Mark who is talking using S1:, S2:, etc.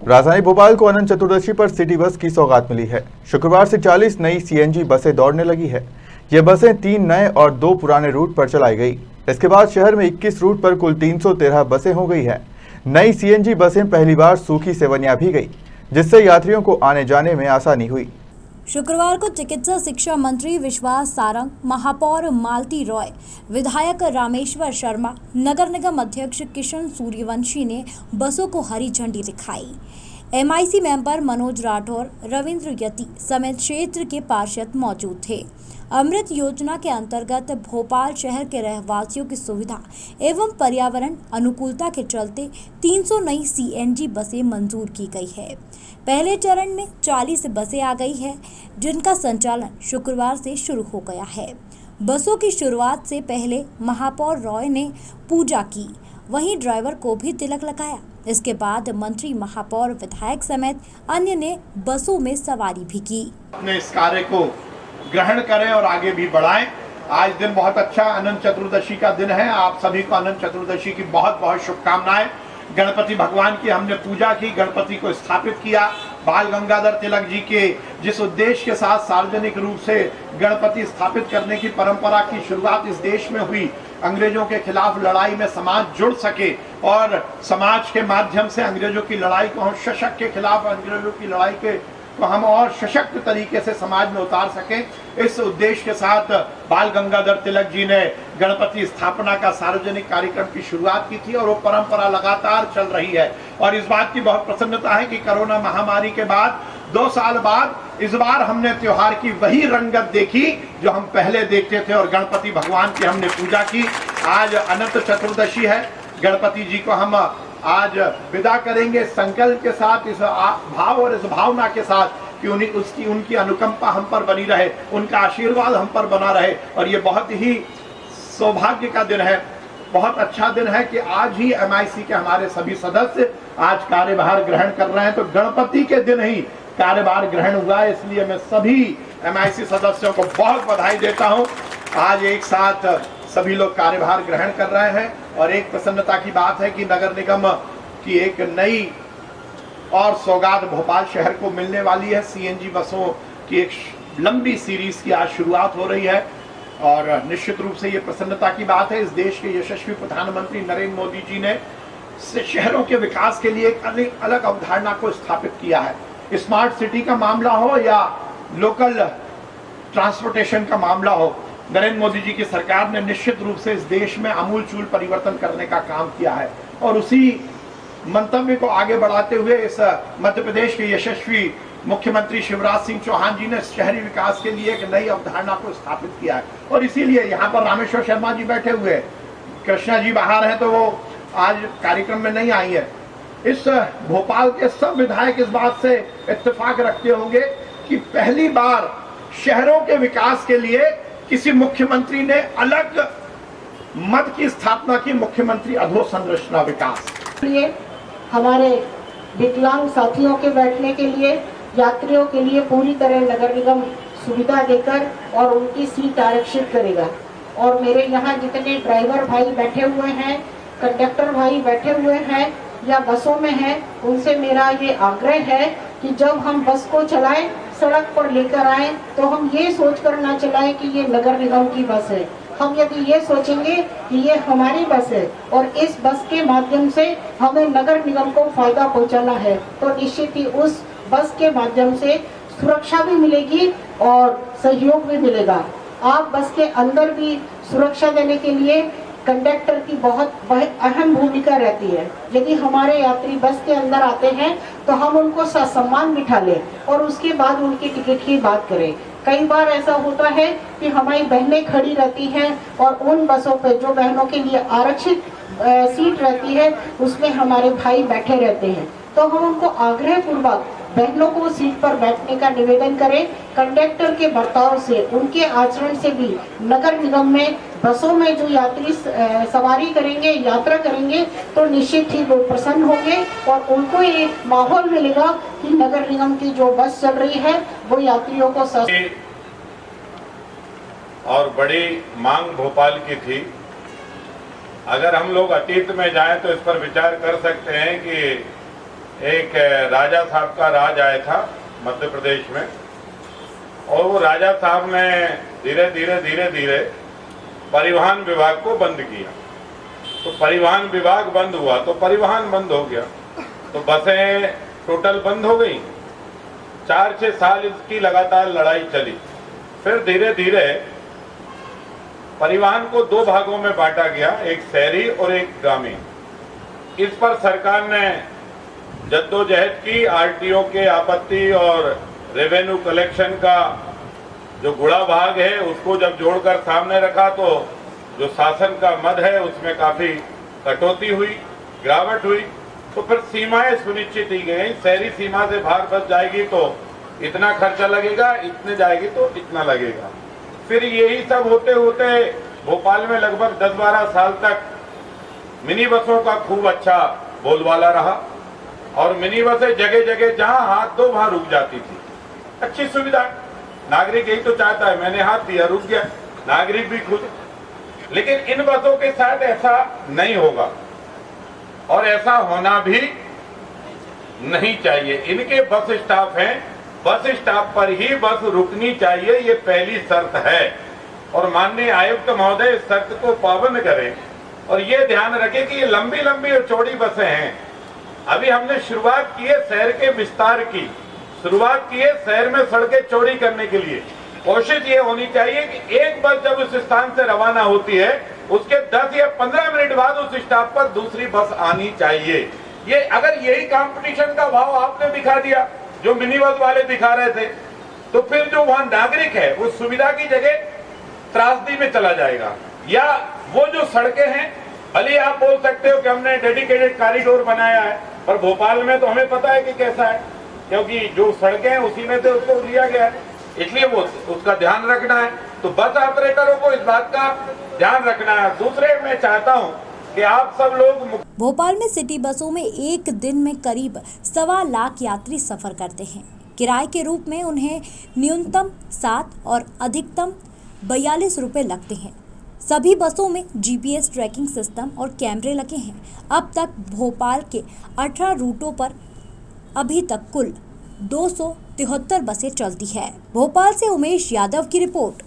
S1: राजधानी भोपाल को अनंत चतुर्दशी पर सिटी बस की सौगात मिली है। शुक्रवार से 40 नई सीएनजी बसें दौड़ने लगी है। ये बसें 3 नए और 2 पुराने रूट पर चलाई गई। इसके बाद शहर में 21 रूट पर कुल 313 बसें हो गई है। नई सीएनजी बसें पहली बार सूखी सेवनिया भी गई, जिससे यात्रियों को आने जाने में आसानी हुई।
S2: शुक्रवार को चिकित्सा शिक्षा मंत्री विश्वास सारंग, महापौर मालती रॉय, विधायक रामेश्वर शर्मा, नगर निगम अध्यक्ष किशन सूर्यवंशी ने बसों को हरी झंडी दिखाई। एमआईसी मेंबर मनोज राठौर, रविंद्र यति समेत क्षेत्र के पार्षद मौजूद थे। अमृत योजना के अंतर्गत भोपाल शहर के रहवासियों की सुविधा एवं पर्यावरण अनुकूलता के चलते 300 नई सीएनजी बसें मंजूर की गई है। पहले चरण में 40 बसें आ गई है, जिनका संचालन शुक्रवार से शुरू हो गया है। बसों की शुरुआत से पहले महापौर रॉय ने पूजा की, वहीं ड्राइवर को भी तिलक लगाया। इसके बाद मंत्री, महापौर, विधायक समेत अन्य ने बसों में सवारी भी की।
S3: अपने इस कार्य को ग्रहण करें और आगे भी बढ़ाएं। आज दिन बहुत अच्छा अनंत चतुर्दशी का दिन है। आप सभी को अनंत चतुर्दशी की बहुत बहुत शुभकामनाएं। गणपति भगवान की हमने पूजा की, गणपति को स्थापित किया। बाल गंगाधर तिलक जी के जिस उद्देश्य के साथ सार्वजनिक रूप से गणपति स्थापित करने की परंपरा की शुरुआत इस देश में हुई, अंग्रेजों के खिलाफ लड़ाई में समाज जुड़ सके और समाज के माध्यम से अंग्रेजों की लड़ाई को हम सशक्त के खिलाफ अंग्रेजों की लड़ाई के तो हम और सशक्त तरीके से समाज में उतार सकें। इस उद्देश्य के साथ बाल गंगाधर तिलक जी ने गणपति स्थापना का सार्वजनिक कार्यक्रम की शुरुआत की थी और वो परंपरा लगातार चल रही है। और इस बात की बहुत प्रसन्नता है कि कोरोना महामारी के बाद 2 साल बाद इस बार हमने त्योहार की वही रंगत देखी जो हम पहले देखते थे और गणपति भगवान की हमने पूजा की। आज अनंत चतुर्दशी है। गणपति जी को हम आज विदा करेंगे संकल्प के साथ, इस भाव और इस भावना के साथ कि उनकी अनुकंपा हम पर बनी रहे, उनका आशीर्वाद हम पर बना रहे। और ये बहुत ही सौभाग्य का दिन है, बहुत अच्छा दिन है कि आज ही एमआईसी के हमारे सभी सदस्य आज कार्यभार ग्रहण कर रहे हैं। तो गणपति के दिन ही कार्यभार ग्रहण हुआ है, इसलिए मैं सभी एमआईसी सदस्यों को बहुत बधाई देता हूँ। आज एक साथ सभी लोग कार्यभार ग्रहण कर रहे हैं और एक प्रसन्नता की बात है कि नगर निगम की एक नई और सौगात भोपाल शहर को मिलने वाली है। सीएनजी बसों की एक लंबी सीरीज की आज शुरुआत हो रही है और निश्चित रूप से ये प्रसन्नता की बात है। इस देश के यशस्वी प्रधानमंत्री नरेंद्र मोदी जी ने शहरों के विकास के लिए एक अलग अवधारणा को स्थापित किया है। स्मार्ट सिटी का मामला हो या लोकल ट्रांसपोर्टेशन का मामला हो, नरेंद्र मोदी जी की सरकार ने निश्चित रूप से इस देश में आमूलचूल परिवर्तन करने का काम किया है। और उसी मंतव्य को आगे बढ़ाते हुए इस मध्य प्रदेश के यशस्वी मुख्यमंत्री शिवराज सिंह चौहान जी ने शहरी विकास के लिए एक नई अवधारणा को स्थापित किया है। और इसीलिए यहाँ पर रामेश्वर शर्मा जी बैठे हुए, कृष्णा जी बाहर हैं तो वो आज कार्यक्रम में नहीं आई है। इस भोपाल के सब विधायक इस बात से इत्तेफाक रखते होंगे कि पहली बार शहरों के विकास के लिए किसी मुख्यमंत्री ने अलग मद की स्थापना की, मुख्यमंत्री अधोसंरचना विकास।
S4: हमारे विकलांग साथियों के बैठने के लिए, यात्रियों के लिए पूरी तरह नगर निगम सुविधा देकर और उनकी सीट आरक्षित करेगा। और मेरे यहाँ जितने ड्राइवर भाई बैठे हुए हैं, कंडक्टर भाई बैठे हुए हैं या बसों में हैं, उनसे मेरा ये आग्रह है कि जब हम बस को चलाएं, सड़क पर लेकर आए तो हम ये सोचकर ना चलाएं कि ये नगर निगम की बस है। हम यदि ये सोचेंगे कि ये हमारी बस है और इस बस के माध्यम से हमें नगर निगम को फायदा पहुंचाना है, तो निश्चित ही उस बस के माध्यम से सुरक्षा भी मिलेगी और सहयोग भी मिलेगा। आप बस के अंदर भी सुरक्षा देने के लिए कंडक्टर की बहुत अहम भूमिका रहती है। यदि हमारे यात्री बस के अंदर आते हैं तो हम उनको ससम्मान बिठा लें और उसके बाद उनकी टिकट की बात करें। कई बार ऐसा होता है कि हमारी बहनें खड़ी रहती हैं और उन बसों पर जो बहनों के लिए आरक्षित सीट रहती है उसमें हमारे भाई बैठे रहते हैं, तो हम उनको आग्रह पूर्वक बहनों को सीट पर बैठने का निवेदन करें। कंडक्टर के बर्ताव से, उनके आचरण से भी नगर निगम में बसों में जो यात्री सवारी करेंगे, यात्रा करेंगे, तो निश्चित ही वो प्रसन्न होंगे और उनको एक माहौल मिलेगा कि नगर निगम की जो बस चल रही है वो यात्रियों को
S5: और बड़ी मांग भोपाल की थी। अगर हम लोग अतीत में जाएं तो इस पर विचार कर सकते हैं कि एक राजा साहब का राज आया था मध्य प्रदेश में, और वो राजा साहब ने धीरे धीरे परिवहन विभाग को बंद किया। तो परिवहन विभाग बंद हुआ तो परिवहन बंद हो गया, तो बसें टोटल बंद हो गई। 4-6 साल इसकी लगातार लड़ाई चली। फिर धीरे धीरे परिवहन को 2 भागों में बांटा गया, एक शहरी और एक ग्रामीण। इस पर सरकार ने जद्दोजहद की, आरटीओ के आपत्ति और रेवेन्यू कलेक्शन का जो गुड़ा भाग है उसको जब जोड़कर सामने रखा तो जो शासन का मद है उसमें काफी कटौती हुई, गिरावट हुई। तो फिर सीमाएं सुनिश्चित की गई, शहरी सीमा से बाहर बस जाएगी तो इतना खर्चा लगेगा, इतने जाएगी तो इतना लगेगा। फिर यही सब होते होते भोपाल में लगभग 10-12 साल तक मिनी बसों का खूब अच्छा बोलबाला रहा, और मिनी बसें जगह जगह जहां हाथ दो वहां रुक जाती थी। अच्छी सुविधा, नागरिक यही तो चाहता है, मैंने हाथ दिया रुक गया, नागरिक भी खुद। लेकिन इन बसों के साथ ऐसा नहीं होगा और ऐसा होना भी नहीं चाहिए। इनके बस स्टॉप हैं, बस स्टॉप पर ही बस रुकनी चाहिए, ये पहली शर्त है। और माननीय आयुक्त महोदय इस शर्त को पाबंद करें और ये ध्यान रखें कि ये लंबी लंबी और चौड़ी बसें हैं। अभी हमने शुरुआत की है शहर के विस्तार की, शुरुआत की है शहर में सड़कें चौड़ी करने के लिए। कोशिश ये होनी चाहिए कि एक बस जब उस स्थान से रवाना होती है उसके 10 या 15 मिनट बाद उस स्टॉप पर दूसरी बस आनी चाहिए। ये अगर यही कंपटीशन का भाव आपने दिखा दिया जो मिनी बस वाले दिखा रहे थे, तो फिर जो वहां नागरिक है वो सुविधा की जगह त्रासदी में चला जाएगा। या वो जो सड़कें हैं, भले आप बोल सकते हो कि हमने डेडिकेटेड कॉरिडोर बनाया है, पर भोपाल में तो हमें पता है कि कैसा है, क्योंकि जो सड़कें हैं उसी में से उसको लिया गया है, इसलिए वो उसका ध्यान रखना है। तो बस ऑपरेटरों को इस बात का ध्यान रखना है। दूसरे मैं चाहता हूं कि आप सब लोग
S2: भोपाल में सिटी बसों में एक दिन में करीब 1.25 लाख यात्री सफर करते हैं। किराए के रूप में उन्हें न्यूनतम 7 और अधिकतम 42 रुपए लगते हैं। सभी बसों में जीपीएस ट्रैकिंग सिस्टम और कैमरे लगे हैं। अब तक भोपाल के 18 रूटों पर अभी तक कुल 273 बसें चलती है। भोपाल से उमेश यादव की रिपोर्ट।